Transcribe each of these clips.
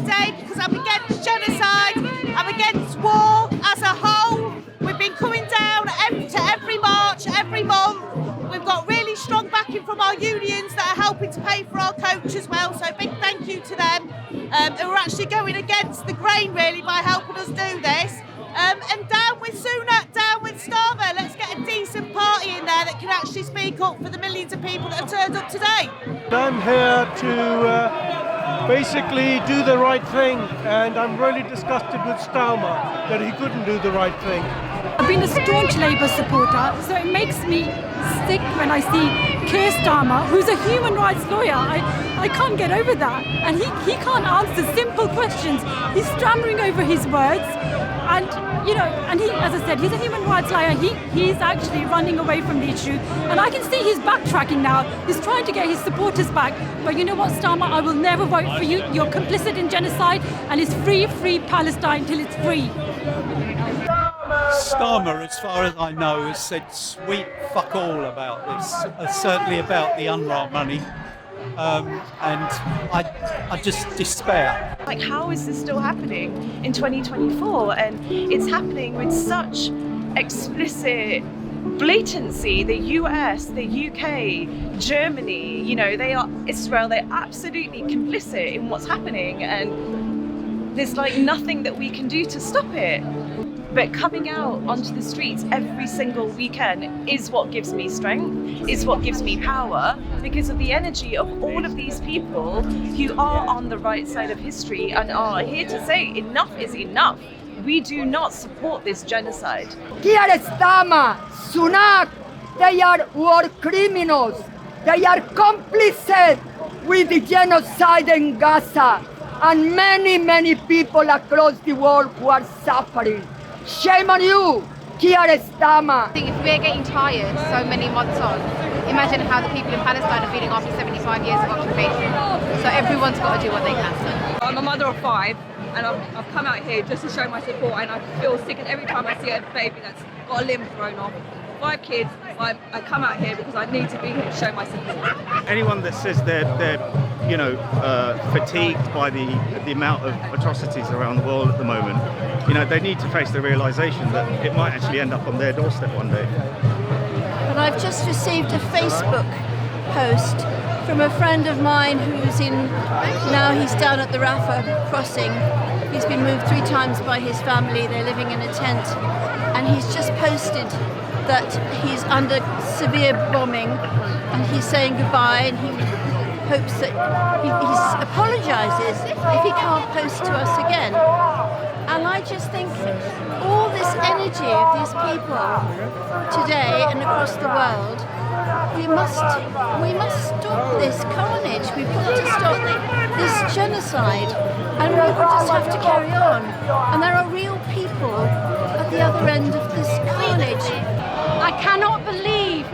today because I'm against genocide, I'm against war as a whole. We've been coming down to every march, every month. We've got really strong backing from our unions that are helping to pay for our coach as well, so big thank you to them. Who are actually going against the grain really by helping us do this. And down with Sunak, down with Starmer. Let's get a decent party in there that can actually speak up for the millions of people that have turned up today. I'm here to basically do the right thing, and I'm really disgusted with Starmer that he couldn't do the right thing. I've been a staunch Labour supporter, so it makes me sick when I see Keir Starmer, who's a human rights lawyer. I can't get over that. And he can't answer simple questions. He's stammering over his words. And, and he, as I said, he's a human rights lawyer. He's actually running away from the issue. And I can see he's backtracking now. He's trying to get his supporters back. But you know what, Starmer? I will never vote for you. You're complicit in genocide. And it's free Palestine till it's free. Starmer, as far as I know, has said sweet fuck all about this, certainly about the Anwar money, and I just despair. Like, how is this still happening in 2024? And it's happening with such explicit blatancy. The US, the UK, Germany, they are Israel, they're absolutely complicit in what's happening, and there's like nothing that we can do to stop it. But coming out onto the streets every single weekend is what gives me strength, is what gives me power, because of the energy of all of these people who are on the right side of history and are here to say enough is enough. We do not support this genocide. Keir Starmer, Sunak, they are war criminals. They are complicit with the genocide in Gaza and many people across the world who are suffering. Shame on you, Keir Starmer. I think if we're getting tired so many months on, imagine how the people in Palestine are feeling after 75 years of occupation. So everyone's got to do what they can. I'm a mother of 5, and I've come out here just to show my support, and I feel sick every time I see a baby that's got a limb thrown off. 5 kids, I come out here because I need to be here to show my support. Anyone that says they're fatigued by the amount of atrocities around the world at the moment, they need to face the realisation that it might actually end up on their doorstep one day. But I've just received a Facebook post from a friend of mine who's he's down at the Rafah crossing. He's been moved 3 times by his family. They're living in a tent, and he's just posted that he's under severe bombing and he's saying goodbye, and he hopes that he apologises if he can't post to us again. And I just think all this energy of these people today and across the world, we must stop this carnage. We've got to stop this genocide, and we just have to carry on. And there are real people at the other end of this carnage. I cannot believe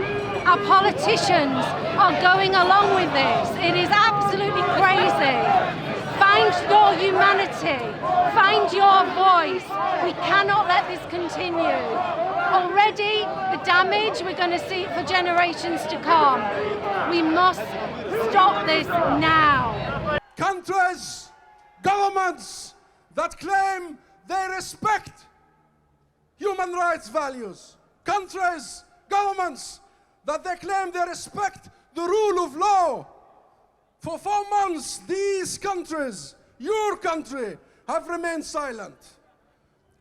our politicians are going along with this. It is absolutely crazy. Find your humanity. Find your voice. We cannot let this continue. Already, the damage, we're going to see it for generations to come. We must stop this now. Countries, governments that claim they respect human rights values. Countries, governments that they claim they respect the rule of law. For 4 months, these countries, your country, have remained silent.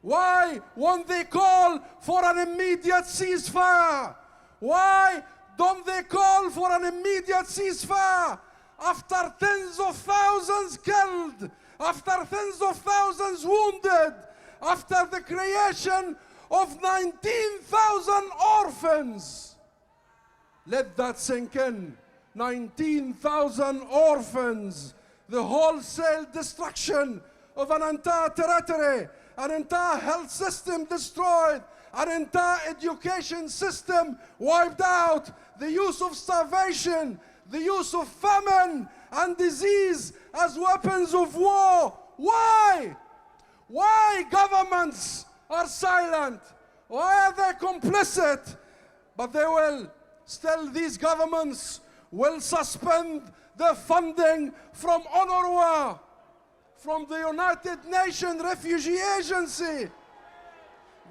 Why won't they call for an immediate ceasefire? Why don't they call for an immediate ceasefire after tens of thousands killed, after tens of thousands wounded, after the creation of 19,000 orphans? Let that sink in. 19,000 orphans, the wholesale destruction of an entire territory, an entire health system destroyed, an entire education system wiped out, the use of starvation, the use of famine and disease as weapons of war. Why? Why governments are silent? Why are they complicit? But they will still, these governments will suspend the funding from UNRWA from the United Nations Refugee Agency.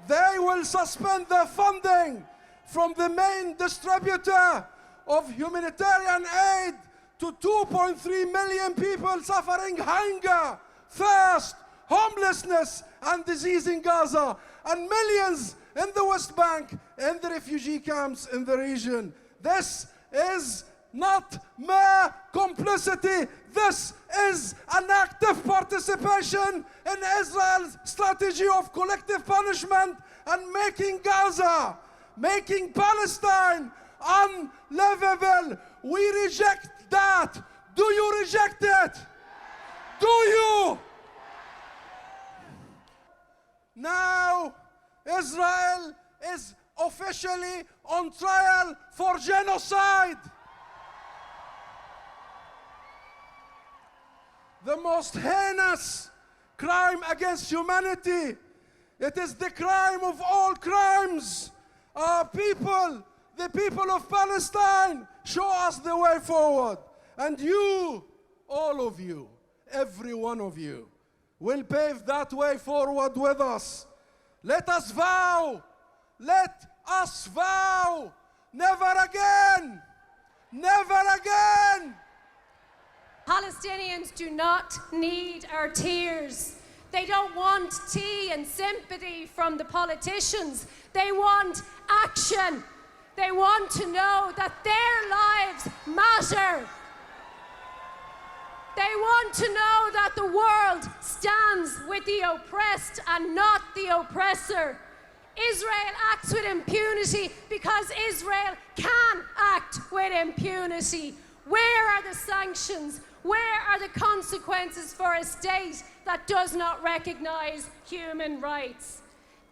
They will suspend the funding from the main distributor of humanitarian aid to 2.3 million people suffering hunger, thirst, homelessness, and disease in Gaza, and millions in the West Bank, in the refugee camps in the region. This is not mere complicity. This is an active participation in Israel's strategy of collective punishment and making Gaza, making Palestine unlivable. We reject that. Do you reject it? Do you? Now, Israel is officially on trial for genocide. The most heinous crime against humanity. It is the crime of all crimes. Our people, the people of Palestine, show us the way forward. And you, all of you, every one of you, will pave that way forward with us. Let us vow, never again, never again. Palestinians do not need our tears. They don't want tea and sympathy from the politicians. They want action. They want to know that their lives matter. They want to know that the world stands with the oppressed and not the oppressor. Israel acts with impunity because Israel can act with impunity. Where are the sanctions? Where are the consequences for a state that does not recognize human rights?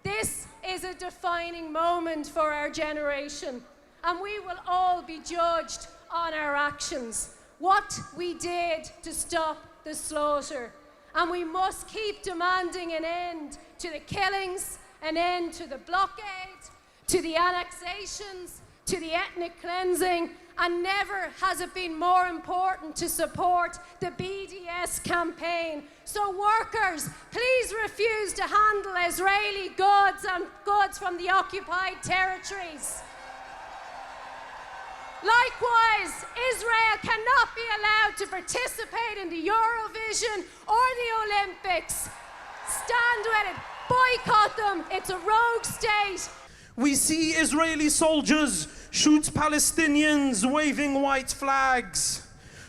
This is a defining moment for our generation, and we will all be judged on our actions. What we did to stop the slaughter. And we must keep demanding an end to the killings, an end to the blockade, to the annexations, to the ethnic cleansing, and never has it been more important to support the BDS campaign. So workers, please refuse to handle Israeli goods and goods from the occupied territories. Likewise, Israel cannot be allowed to participate in the Eurovision or the Olympics. Stand with it. Boycott them. It's a rogue state. We see Israeli soldiers shoot Palestinians waving white flags.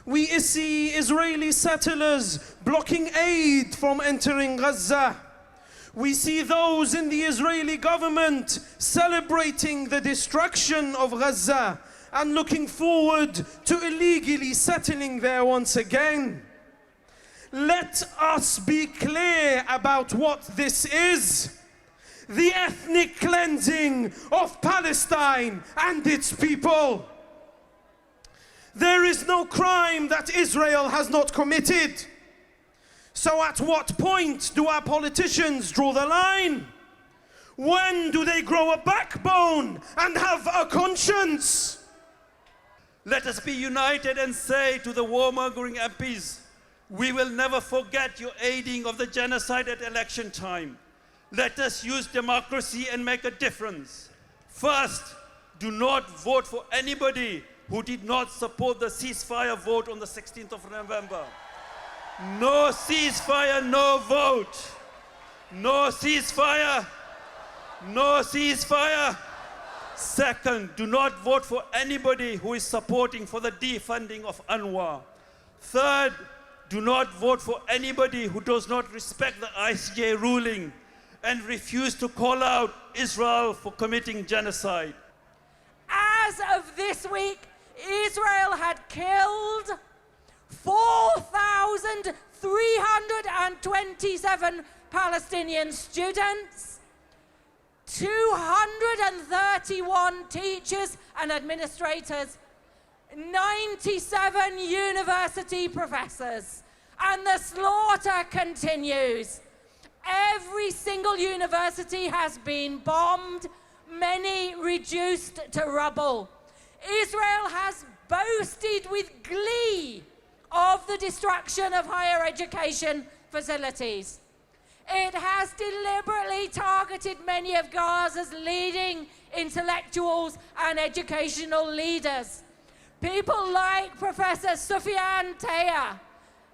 We see Israeli settlers blocking aid from entering Gaza. We see those in the Israeli government celebrating the destruction of Gaza and looking forward to illegally settling there once again. Let us be clear about what this is. The ethnic cleansing of Palestine and its people. There is no crime that Israel has not committed. So at what point do our politicians draw the line? When do they grow a backbone and have a conscience? Let us be united and say to the warmongering MPs, we will never forget your aiding of the genocide at election time. Let us use democracy and make a difference. First, do not vote for anybody who did not support the ceasefire vote on the 16th of November. No ceasefire, no vote. No ceasefire, no ceasefire. Second, do not vote for anybody who is supporting for the defunding of Anwar. Third, do not vote for anybody who does not respect the ICJ ruling and refuse to call out Israel for committing genocide. As of this week, Israel had killed 4,327 Palestinian students, 231 teachers and administrators, 97 university professors, and the slaughter continues. Every single university has been bombed, many reduced to rubble. Israel has boasted with glee of the destruction of higher education facilities. It has deliberately targeted many of Gaza's leading intellectuals and educational leaders. People like Professor Sufyan Taher,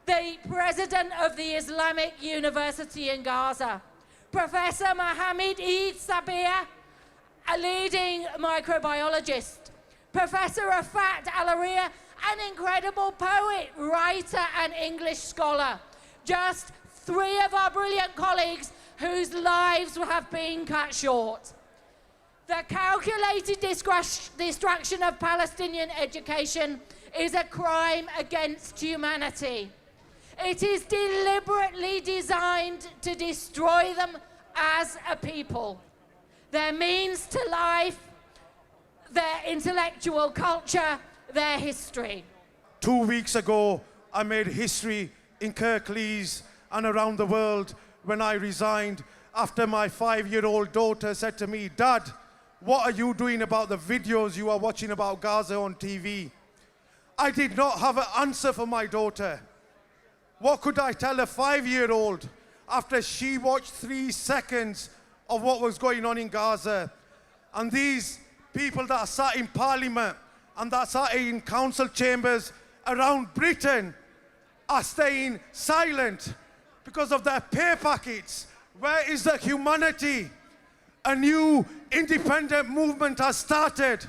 the president of the Islamic University in Gaza, Professor Mohamad Sabir, a leading microbiologist, Professor Rafat Alaria, an incredible poet, writer, and English scholar. Just 3 of our brilliant colleagues whose lives have been cut short. The calculated destruction of Palestinian education is a crime against humanity. It is deliberately designed to destroy them as a people, their means to life, their intellectual culture, their history. 2 weeks ago, I made history in Kirklees and around the world when I resigned after my 5-year-old daughter said to me, "Dad, what are you doing about the videos you are watching about Gaza on TV?" I did not have an answer for my daughter. What could I tell a 5-year-old after she watched 3 seconds of what was going on in Gaza? And these people that are sat in Parliament and that sat in council chambers around Britain are staying silent because of their pay packets. Where is the humanity? A new independent movement has started.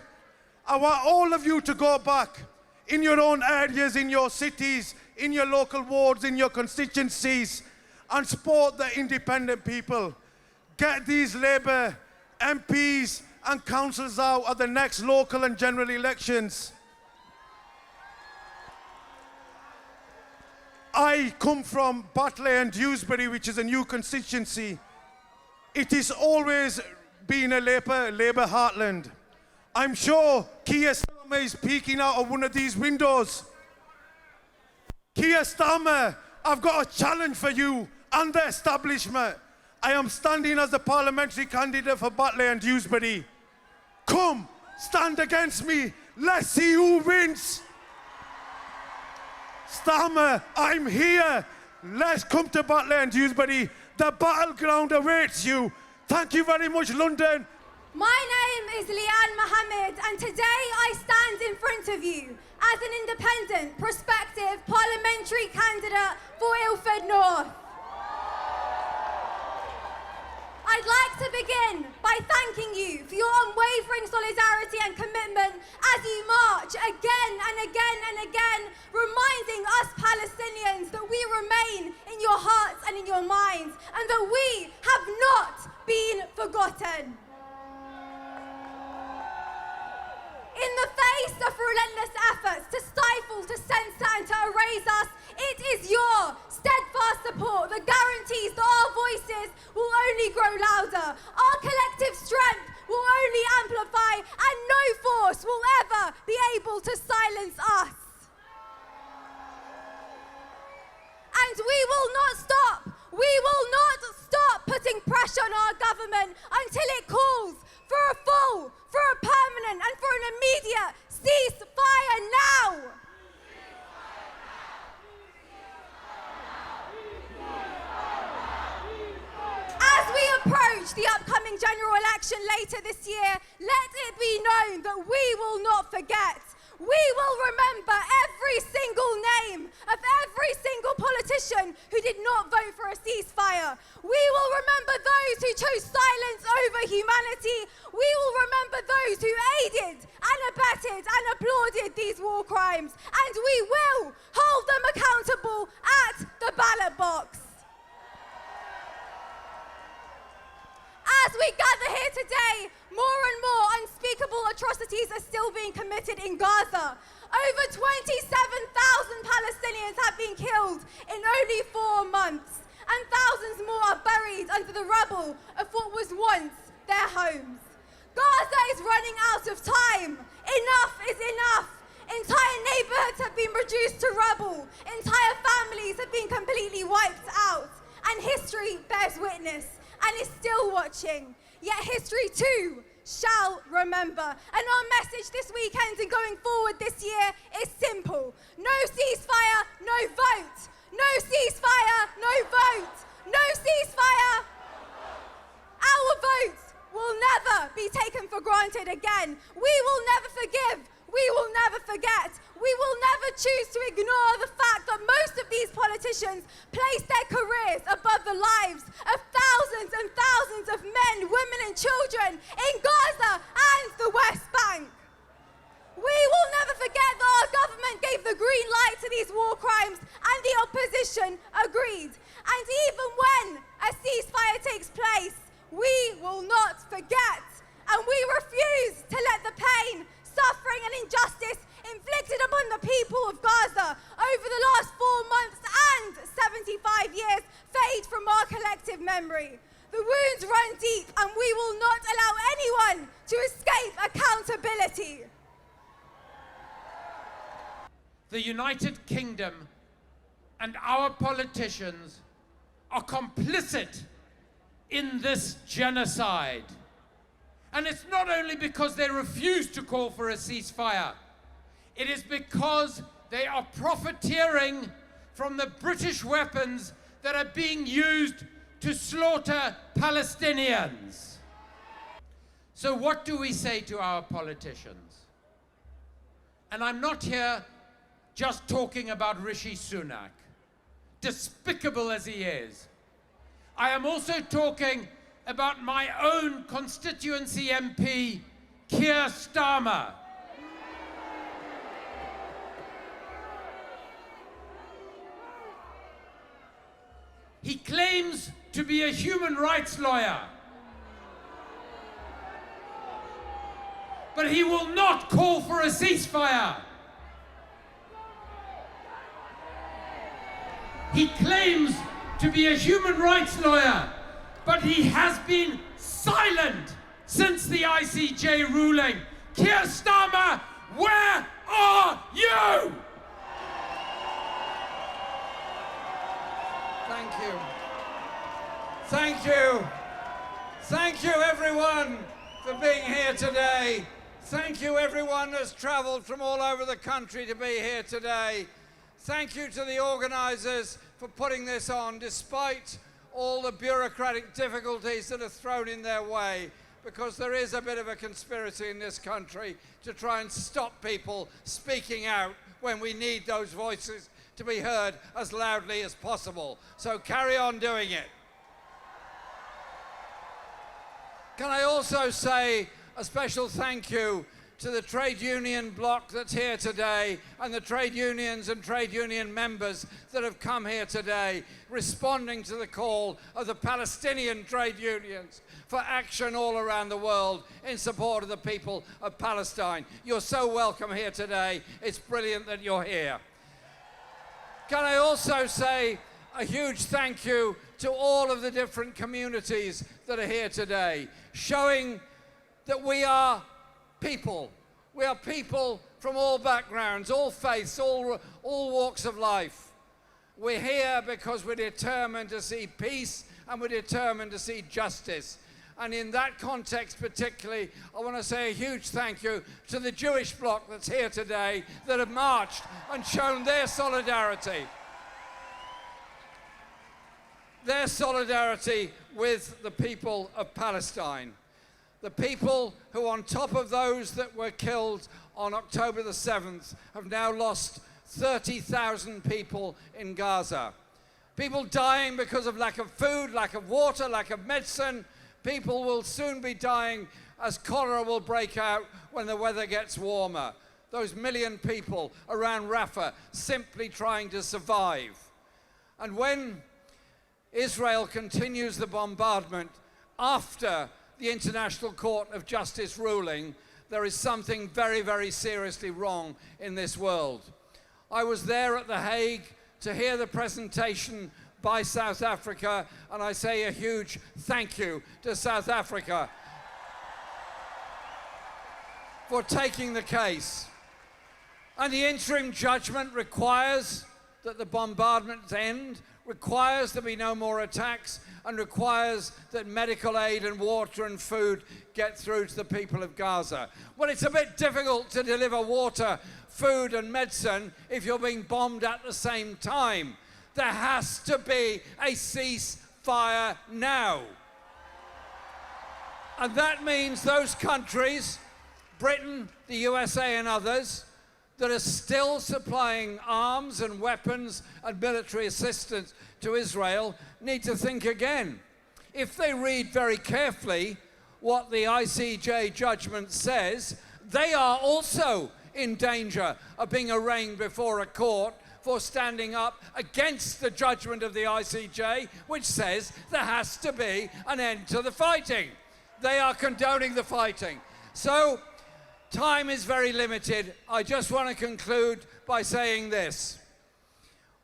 I want all of you to go back in your own areas, in your cities, in your local wards, in your constituencies, and support the independent people. Get these Labour MPs and councillors out at the next local and general elections. I come from Batley and Dewsbury, which is a new constituency. It has always been a Labour heartland. I'm sure Keir Starmer is peeking out of one of these windows. Keir Starmer, I've got a challenge for you and the establishment. I am standing as the parliamentary candidate for Batley and Dewsbury. Come, stand against me. Let's see who wins. Starmer, I'm here. Let's come to Batley and Dewsbury. The battleground awaits you. Thank you very much, London. My name is Leanne Mohamad, and today I stand in front of you as an independent, prospective parliamentary candidate for Ilford North. I'd like to begin by thanking you for your unwavering solidarity and commitment as you march again and again and again, reminding us Palestinians that we remain in your hearts and in your minds, and that we have not been forgotten. In the face of relentless efforts to stifle, to censor and to erase us, it is your steadfast support that guarantees that our voices will only grow louder, our collective strength will only amplify, and no force will ever be able to silence us. And we will not stop. We will not stop putting pressure on our government until it calls for a full, for a permanent, and for an immediate ceasefire now. As we approach the upcoming general election later this year, let it be known that we will not forget. We will remember every single name of every single politician who did not vote for a ceasefire. We will remember those who chose silence over humanity. We will remember those who aided and abetted and applauded these war crimes. And we will hold them accountable at the ballot box. As we gather here today, more and more unspeakable atrocities are still being committed in Gaza. Over 27,000 Palestinians have been killed in only 4 months, and thousands more are buried under the rubble of what was once their homes. Gaza is running out of time. Enough is enough. Entire neighborhoods have been reduced to rubble. Entire families have been completely wiped out. And history bears witness and is still watching. Yet history too shall remember. And our message this weekend and going forward this year is simple. No ceasefire, no vote. No ceasefire, no vote. No ceasefire. Our votes will never be taken for granted again. We will never forgive. We will never forget. We will never choose to ignore the fact that most of these politicians place their careers above the lives of thousands and thousands of men, women and children in Gaza and the West Bank. We will never forget that our government gave the green light to these war crimes and the opposition agreed. And even when a ceasefire takes place, we will not forget. And we refuse to let the pain, suffering and injustice inflicted upon the people of Gaza over the last 4 months and 75 years fade from our collective memory. The wounds run deep and we will not allow anyone to escape accountability. The United Kingdom and our politicians are complicit in this genocide. And it's not only because they refuse to call for a ceasefire, it is because they are profiteering from the British weapons that are being used to slaughter Palestinians. So what do we say to our politicians? And I'm not here just talking about Rishi Sunak, despicable as he is. I am also talking about my own constituency MP, Keir Starmer. He claims to be a human rights lawyer, but he will not call for a ceasefire. He claims to be a human rights lawyer, but he has been silent since the ICJ ruling. Keir Starmer, where are you? Thank you. Thank you. Thank you, everyone, for being here today. Thank you, everyone that's travelled from all over the country to be here today. Thank you to the organisers for putting this on, despite all the bureaucratic difficulties that are thrown in their way, because there is a bit of a conspiracy in this country to try and stop people speaking out when we need those voices to be heard as loudly as possible. So carry on doing it. Can I also say a special thank you to the trade union bloc that's here today and the trade unions and trade union members that have come here today, responding to the call of the Palestinian trade unions for action all around the world in support of the people of Palestine. You're so welcome here today. It's brilliant that you're here. Can I also say a huge thank you to all of the different communities that are here today, showing that we are people. We are people from all backgrounds, all faiths, all walks of life. We're here because we're determined to see peace and we're determined to see justice. And in that context particularly, I want to say a huge thank you to the Jewish bloc that's here today that have marched and shown their solidarity. Their solidarity with the people of Palestine. The people who, on top of those that were killed on October the 7th, have now lost 30,000 people in Gaza. People dying because of lack of food, lack of water, lack of medicine. People will soon be dying as cholera will break out when the weather gets warmer. Those million people around Rafah simply trying to survive. And when Israel continues the bombardment after the International Court of Justice ruling, there is something very, very seriously wrong in this world. I was there at The Hague to hear the presentation by South Africa, and I say a huge thank you to South Africa for taking the case. And the interim judgment requires that the bombardments end, requires there be no more attacks, and requires that medical aid and water and food get through to the people of Gaza. Well, it's a bit difficult to deliver water, food and medicine if you're being bombed at the same time. There has to be a ceasefire now. And that means those countries, Britain, the USA and others, that are still supplying arms and weapons and military assistance to Israel need to think again. If they read very carefully what the ICJ judgment says, they are also in danger of being arraigned before a court for standing up against the judgment of the ICJ, which says there has to be an end to the fighting. They are condoning the fighting. So, time is very limited. I just want to conclude by saying this.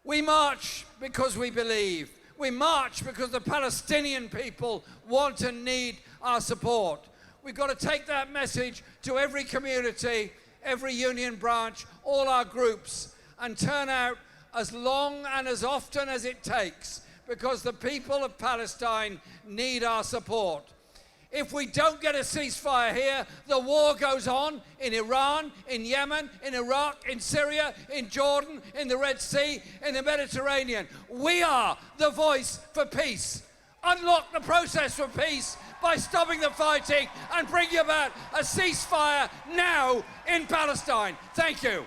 We march because we believe. We march because the Palestinian people want and need our support. We've got to take that message to every community, every union branch, all our groups, and turn out as long and as often as it takes, because the people of Palestine need our support. If we don't get a ceasefire here, the war goes on in Iran, in Yemen, in Iraq, in Syria, in Jordan, in the Red Sea, in the Mediterranean. We are the voice for peace. Unlock the process for peace by stopping the fighting and bringing about a ceasefire now in Palestine. Thank you.